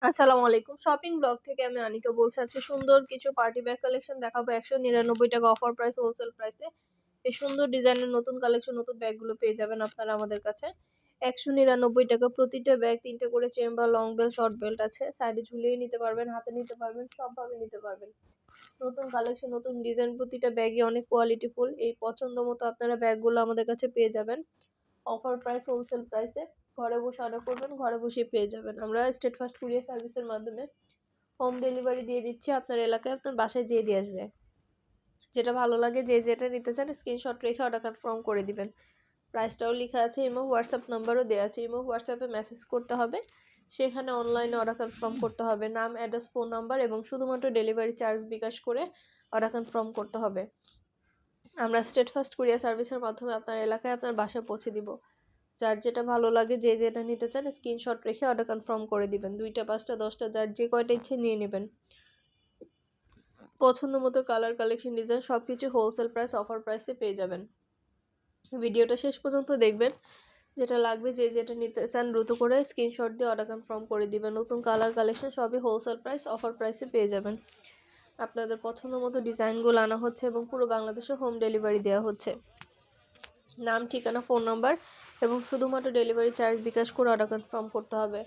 আসসালামু আলাইকুম। Shopping blog থেকে আমি আনিকা বলছি। আজকে সুন্দর কিছু পার্টি ব্যাগ কালেকশন দেখাবো। ৳১৯৯ অফার প্রাইস, হোলসেল প্রাইসে। এই সুন্দর ডিজাইনের নতুন কালেকশন, নতুন ব্যাগগুলো পেয়ে যাবেন আপনারা আমাদের কাছে। ৳১৯৯ প্রতিটা ব্যাগ ৩ টে করে chamber, long belt, short belt আছে। সাইডে ঝুলিয়ে নিতে পারবেন, হাতে নিতে পারবেন, সবভাবে নিতে পারবেন। নতুন কালেকশন, নতুন ডিজাইন, প্রতিটা ব্যাগই অনেক কোয়ালিটিফুল। এই পছন্দ মতো আপনারা ব্যাগগুলো আমাদের কাছে পেয়ে যাবেন। অফার প্রাইস, হোলসেল প্রাইসে। ঘরে বসে অর্ডার করবেন, ঘরে বসেই পেয়ে যাবেন। আমরা স্টেট ফার্স্ট কুরিয়ার সার্ভিসের মাধ্যমে হোম ডেলিভারি দিয়ে দিচ্ছি। আপনার এলাকায় আপনার বাসায় যেয়ে দিয়ে আসবে। যেটা ভালো লাগে, যে যেটা নিতে চান স্ক্রিনশট রেখে অর্ডার কনফার্ম করে দিবেন। প্রাইসটাও লেখা আছে, ইমো হোয়াটসঅ্যাপ নাম্বারও দেওয়া আছে। ইমো হোয়াটসঅ্যাপে মেসেজ করতে হবে, সেখানে অনলাইনে অর্ডার কনফার্ম করতে হবে। নাম, অ্যাড্রেস, ফোন নাম্বার এবং শুধুমাত্র ডেলিভারি চার্জ বিকাশ করে অর্ডার কনফার্ম করতে হবে। আমরা স্টেট ফার্স্ট কুরিয়ার সার্ভিসের মাধ্যমে আপনার এলাকায় আপনার বাসায় পৌঁছে দিব। যার যেটা ভালো লাগে, যে যেটা নিতে চান স্ক্রিনশট রেখে অর্ডার কনফার্ম করে দিবেন। 2টা, 5টা, 10টা, যার যে কয়টা ইচ্ছে নিয়ে নেবেন। পছন্দ মতো কালার, কালেকশন, ডিজাইন সবকিছু হোলসেল প্রাইস, অফার প্রাইসে পেয়ে যাবেন। ভিডিওটা শেষ পর্যন্ত দেখবেন। যেটা লাগবে, যে যেটা নিতে চান দ্রুত করে স্ক্রিনশট দিয়ে অর্ডার কনফার্ম করে দিবেন। নতুন কালার, কালেকশন সবই হোলসেল প্রাইস, অফার প্রাইসে পেয়ে যাবেন। আপনাদের পছন্দ মতো ডিজাইনগুলো আনা হচ্ছে এবং পুরো বাংলাদেশে হোম ডেলিভারি দেওয়া হচ্ছে। নাম, ঠিকানা, ফোন নাম্বার এবং শুধুমাত্র ডেলিভারি চার্জ বিকাশ করে অর্ডার কনফার্ম করতে হবে।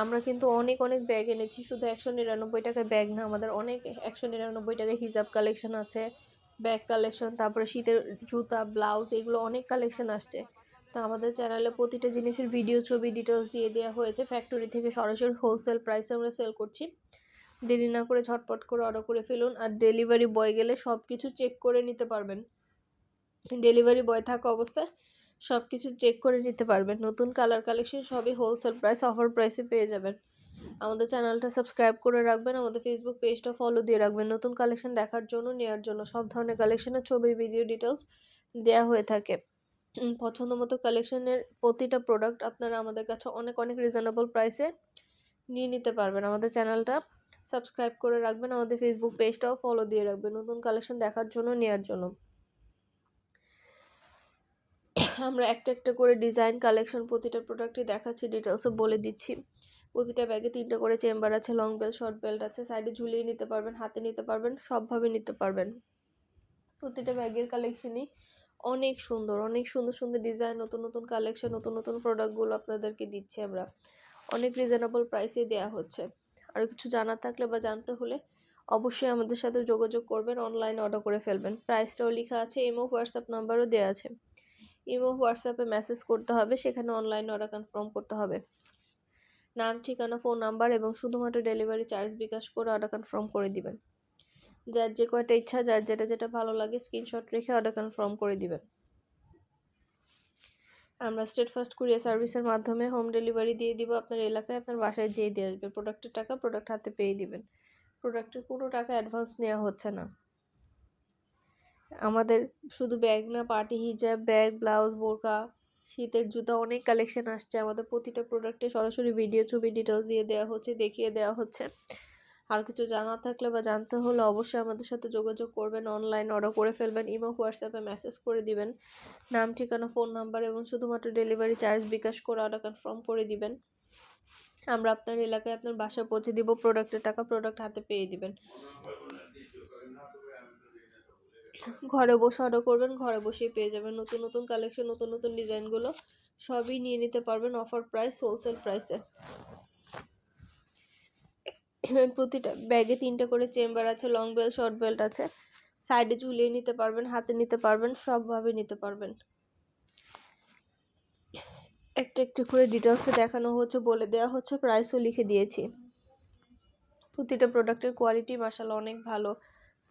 আমরা কিন্তু অনেক অনেক ব্যাগ এনেছি, শুধু ৳১৯৯ ব্যাগ না, আমাদের অনেক ৳১৯৯ হিজাব কালেকশন আছে, ব্যাগ কালেকশন, তারপরে শীতের জুতা, ব্লাউজ, এগুলো অনেক কালেকশন আসছে। তো আমাদের চ্যানেলে প্রতিটা জিনিসের ভিডিও, ছবি, ডিটেলস দিয়ে দেওয়া হয়েছে। ফ্যাক্টরি থেকে সরাসরি হোলসেল প্রাইসে আমরা সেল করছি। দেরি না করে ঝটপট করে অর্ডার করে ফেলুন। আর ডেলিভারি বয় গেলে সব কিছু চেক করে নিতে পারবেন। ডেলিভারি বয় থাকা অবস্থায় সবকিছু চেক করে নিতে পারবেন। নতুন কালার, কালেকশন সবই হোলসেল প্রাইস, অফার প্রাইসে পেয়ে যাবেন। আমাদের চ্যানেলটা সাবস্ক্রাইব করে রাখবেন, আমাদের ফেসবুক পেজটা ফলো দিয়ে রাখবেন। নতুন কালেকশন দেখার জন্য, নেওয়ার জন্য সব ধরনের কালেকশনের ছবি, ভিডিও, ডিটেলস দেওয়া হয়ে থাকে। পছন্দ মতো কালেকশনের প্রতিটা প্রোডাক্ট আপনারা আমাদের কাছে অনেক অনেক রিজনেবল প্রাইসে নিয়ে নিতে পারবেন। আমাদের চ্যানেলটা সাবস্ক্রাইব করে রাখবেন, আমাদের ফেসবুক পেজটাও ফলো দিয়ে রাখবেন নতুন কালেকশন দেখার জন্য, নেওয়ার জন্য। আমরা একটা একটা করে ডিজাইন, কালেকশন প্রতিটা প্রোডাক্টই দেখাচ্ছি, ডিটেলসও বলে দিচ্ছি। প্রতিটা ব্যাগে 3টা করে চেম্বার আছে, লং বেল্ট, শর্ট বেল্ট আছে। সাইডে ঝুলিয়ে নিতে পারবেন, হাতে নিতে পারবেন, সবভাবে নিতে পারবেন। প্রতিটা ব্যাগের কালেকশনই অনেক সুন্দর, অনেক সুন্দর সুন্দর ডিজাইন, নতুন নতুন কালেকশন, নতুন নতুন প্রোডাক্টগুলো আপনাদেরকে দিচ্ছি আমরা। অনেক রিজনেবল প্রাইসে দেওয়া হচ্ছে। আরও কিছু জানার থাকলে বা জানতে হলে অবশ্যই আমাদের সাথে যোগাযোগ করবেন, অনলাইনে অর্ডার করে ফেলবেন। প্রাইসটাও লেখা আছে, ইমো হোয়াটসঅ্যাপ নাম্বারও দেওয়া আছে। ইমো হোয়াটসঅ্যাপে মেসেজ করতে হবে, সেখানে অনলাইনে অর্ডার কনফার্ম করতে হবে। নাম, ঠিকানা, ফোন নাম্বার এবং শুধুমাত্র ডেলিভারি চার্জ বিকাশ করে অর্ডার কনফার্ম করে দিবেন। যার যে কয়টা ইচ্ছা, যার যেটা যেটা ভালো লাগে স্ক্রিনশট রেখে অর্ডার কনফার্ম করে দিবেন। আমরা স্টেট ফার্স্ট কুরিয়ার সার্ভিসের মাধ্যমে হোম ডেলিভারি দিয়ে দিব আপনার এলাকায়, আপনার বাসায় যেয়ে দিয়ে আসবে। প্রোডাক্টের টাকা প্রোডাক্ট হাতে পেয়ে দিবেন। প্রোডাক্টের কোনো টাকা অ্যাডভান্স নেওয়া হচ্ছে না। আমাদের শুধু ব্যাগ না, পার্টি হিজাব, ব্যাগ, ব্লাউজ, বোরকা, শীতের জুতা, অনেক কালেকশন আসছে। আমাদের প্রতিটা প্রোডাক্টে সরাসরি ভিডিও, ছবি, ডিটেলস দিয়ে দেওয়া হচ্ছে, দেখিয়ে দেওয়া হচ্ছে। আর কিছু জানা থাকলে বা জানতে হলে অবশ্যই আমাদের সাথে যোগাযোগ করবেন, অনলাইন অর্ডার করে ফেলবেন। ইমো হোয়াটসঅ্যাপে মেসেজ করে দিবেন, নাম, ঠিকানা, ফোন নাম্বার এবং শুধুমাত্র ডেলিভারি চার্জ বিকাশ করে অর্ডার কনফার্ম করে দিবেন। আমরা আপনার এলাকায় আপনার বাসায় পৌঁছে দিব। প্রোডাক্টের টাকা প্রোডাক্ট হাতে পেয়ে দিবেন। ঘরে বসে অর্ডার করবেন, ঘরে বসেই পেয়ে যাবেন। নতুন নতুন কালেকশন, নতুন নতুন ডিজাইনগুলো সবই নিয়ে নিতে পারবেন অফার প্রাইস, হোলসেল প্রাইসে। প্রতিটা ব্যাগে 3টা করে চেম্বার আছে, লং বেল্ট, শর্ট বেল্ট আছে। সাইডে ঝুলিয়ে নিতে পারবেন, হাতে নিতে পারবেন, সবভাবে নিতে পারবেন। একটা একটা করে ডিটেলসে দেখানো হচ্ছে, বলে দেওয়া হচ্ছে, প্রাইসও লিখে দিয়েছি। প্রতিটা প্রোডাক্টের কোয়ালিটি মাশাআল্লাহ অনেক ভালো।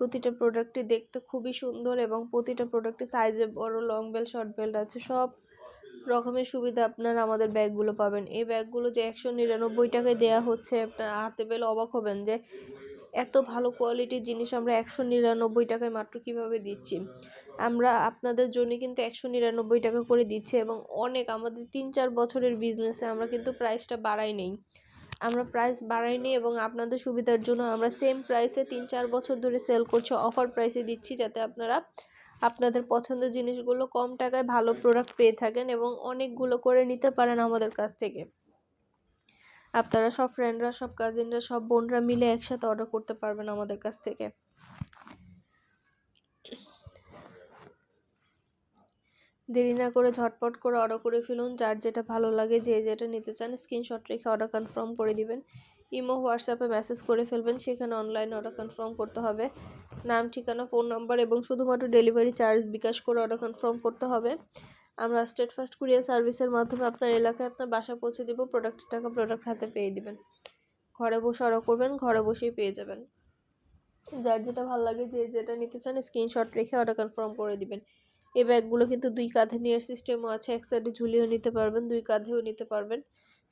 প্রতিটা প্রোডাক্টই দেখতে খুবই সুন্দর এবং প্রতিটা প্রোডাক্টের সাইজে বড়, লং বেল্ট, শর্ট বেল্ট আছে। সব রকমের সুবিধা আপনারা আমাদের ব্যাগগুলো পাবেন। এই ব্যাগগুলো যে ৳১৯৯ দেওয়া হচ্ছে, আপনারা হাতে পেলে অবাক হবেন যে এত ভালো কোয়ালিটির জিনিস আমরা ৳১৯৯ মাত্র কিভাবে দিচ্ছি। আমরা আপনাদের জন্য কিন্তু ৳১৯৯ করে দিচ্ছি এবং অনেক, আমাদের ৩-৪ বছরের বিজনেসে আমরা কিন্তু প্রাইসটা বাড়াই নেই। আমরা প্রাইস বাড়াইনি এবং আপনাদের সুবিধার জন্য আমরা সেম প্রাইসে ৩-৪ বছর ধরে সেল করছি। অফার প্রাইসে দিচ্ছি, যাতে আপনারা আপনাদের পছন্দের জিনিসগুলো কম টাকায় ভালো প্রোডাক্ট পেয়ে থাকেন এবং অনেকগুলো করে নিতে পারেন আমাদের কাছ থেকে। আপনারা সব ফ্রেন্ডরা, সব কাজিনরা, সব বোনরা মিলে একসাথে অর্ডার করতে পারবেন আমাদের কাছ থেকে। দেরি না করে ঝটপট করে অর্ডার করে ফেলুন। যার যেটা ভালো লাগে, যে যেটা নিতে চান স্ক্রিনশট রেখে অর্ডার কনফার্ম করে দিবেন। ইমো হোয়াটসঅ্যাপে মেসেজ করে ফেলবেন, সেখানে অনলাইন অর্ডার কনফার্ম করতে হবে। নাম, ঠিকানা, ফোন নাম্বার এবং শুধুমাত্র ডেলিভারি চার্জ বিকাশ করে অর্ডার কনফার্ম করতে হবে। আমরা স্টেট ফাস্ট কুরিয়ার সার্ভিসের মাধ্যমে আপনার এলাকায় আপনার বাসা পৌঁছে দিব। প্রোডাক্টের টাকা প্রোডাক্ট হাতে পেয়ে দিবেন। ঘরে বসে অর্ডার করবেন, ঘরে বসেই পেয়ে যাবেন। যার যেটা ভালো লাগে, যে যেটা নিতে চান স্ক্রিনশট রেখে অর্ডার কনফার্ম করে দিবেন। এই ব্যাগগুলো কিন্তু 2 কাঁধে নেওয়ার সিস্টেমও আছে, এক সাইডে ঝুলিয়েও নিতে পারবেন, 2 কাঁধেও নিতে পারবেন।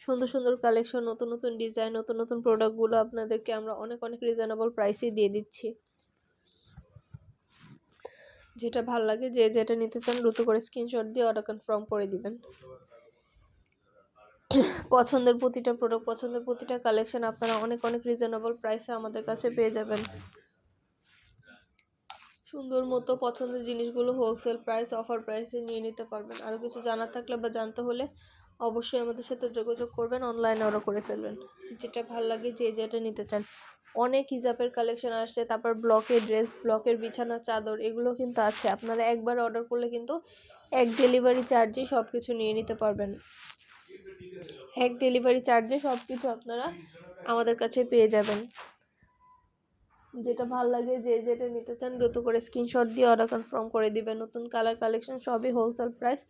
সুন্দর সুন্দর কালেকশন, নতুন নতুন ডিজাইন, নতুন নতুন প্রোডাক্টগুলো আপনাদেরকে আমরা অনেক অনেক রিজনেবল প্রাইসে দিয়ে দিচ্ছি। যেটা ভালো লাগে, যে যেটা নিতে চান দ্রুত করে স্ক্রিনশট দিয়ে অর্ডার কনফার্ম করে দিবেন। পছন্দের প্রতিটা প্রোডাক্ট, পছন্দের প্রতিটা কালেকশন আপনারা অনেক অনেক রিজনেবল প্রাইসে আমাদের কাছে পেয়ে যাবেন। সুন্দর মতো পছন্দের জিনিসগুলো হোলসেল প্রাইস, অফার প্রাইসে নিয়ে নিতে পারবেন। আরও কিছু জানার থাকলে বা জানতে হলে অবশ্যই আমাদের সাথে যোগাযোগ করবেন, অনলাইনে অর্ডার করে ফেলবেন। যেটা ভালো লাগে, যে যেটা নিতে চান। অনেক হিজাবের কালেকশন আসছে, তারপর ব্লকের ড্রেস, ব্লকের বিছানা চাদর, এগুলো কিন্তু আছে। আপনারা একবার অর্ডার করলে কিন্তু এক ডেলিভারি চার্জে সব কিছু নিয়ে নিতে পারবেন। এক ডেলিভারি চার্জে সব কিছু আপনারা আমাদের কাছে পেয়ে যাবেন। যেটা ভালো লাগে, যে যেটা নিতে চান দ্রুত করে স্ক্রিনশট দিয়ে অর্ডার কনফার্ম করে দিবেন। নতুন কালার কালেকশন সবই হোলসেল প্রাইস,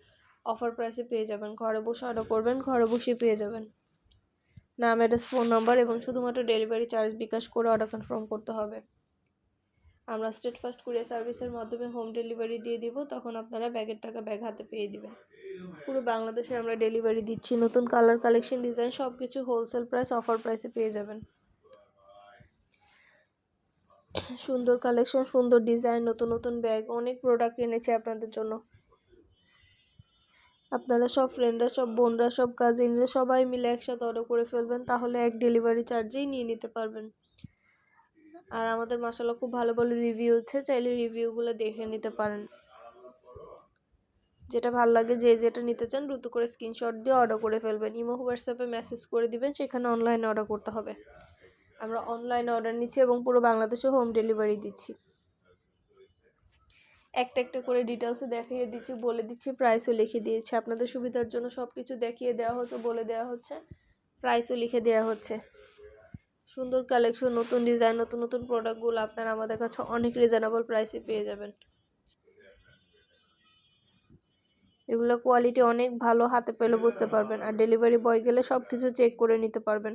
অফার প্রাইসে পেয়ে যাবেন। ঘরে বসে অর্ডার করবেন, ঘরে বসে পেয়ে যাবেন। নাম, অ্যাড্রেস, ফোন নাম্বার এবং শুধুমাত্র ডেলিভারি চার্জ বিকাশ করে অর্ডার কনফার্ম করতে হবে। আমরা স্টেট ফাস্ট কুরিয়ার সার্ভিসের মাধ্যমে হোম ডেলিভারি দিয়ে দিব, তখন আপনারা ব্যাগের টাকা ব্যাগ হাতে পেয়ে দিবেন। পুরো বাংলাদেশে আমরা ডেলিভারি দিচ্ছি। নতুন কালার কালেকশন, ডিজাইন সব কিছু হোলসেল প্রাইস, অফার প্রাইসে পেয়ে যাবেন। সুন্দর কালেকশন, সুন্দর ডিজাইন, নতুন নতুন ব্যাগ, অনেক প্রোডাক্ট এনেছি আপনাদের জন্য। আপনারা সব ফ্রেন্ডরা, সব বোনরা, সব কাজিনরা সবাই মিলে একসাথে অর্ডার করে ফেলবেন, তাহলে এক ডেলিভারি চার্জেই নিয়ে নিতে পারবেন। আর আমাদের মাশাআল্লাহ খুব ভালো ভালো রিভিউ আছে, চাইলে রিভিউগুলো দেখে নিতে পারেন। যেটা ভালো লাগে, যে যেটা নিতে চান দ্রুত করে স্ক্রিনশট দিয়ে অর্ডার করে ফেলবেন। ইমো হোয়াটসঅ্যাপে মেসেজ করে দিবেন, সেখানে অনলাইনে অর্ডার করতে হবে। আমরা অনলাইনে অর্ডার নিচ্ছি এবং পুরো বাংলাদেশে হোম ডেলিভারি দিচ্ছি। একটা একটা করে ডিটেলসে দেখিয়ে দিচ্ছি, বলে দিচ্ছি, প্রাইসও লিখে দিয়েছি। আপনাদের সুবিধার জন্য সব কিছু দেখিয়ে দেওয়া হচ্ছে, বলে দেওয়া হচ্ছে, প্রাইসও লিখে দেওয়া হচ্ছে। সুন্দর কালেকশন, নতুন ডিজাইন, নতুন নতুন প্রোডাক্টগুলো আপনারা আমাদের কাছে অনেক রিজনেবল প্রাইসে পেয়ে যাবেন। এগুলো কোয়ালিটি অনেক ভালো, হাতে পেলে বুঝতে পারবেন। আর ডেলিভারি বয় গেলে সব কিছু চেক করে নিতে পারবেন।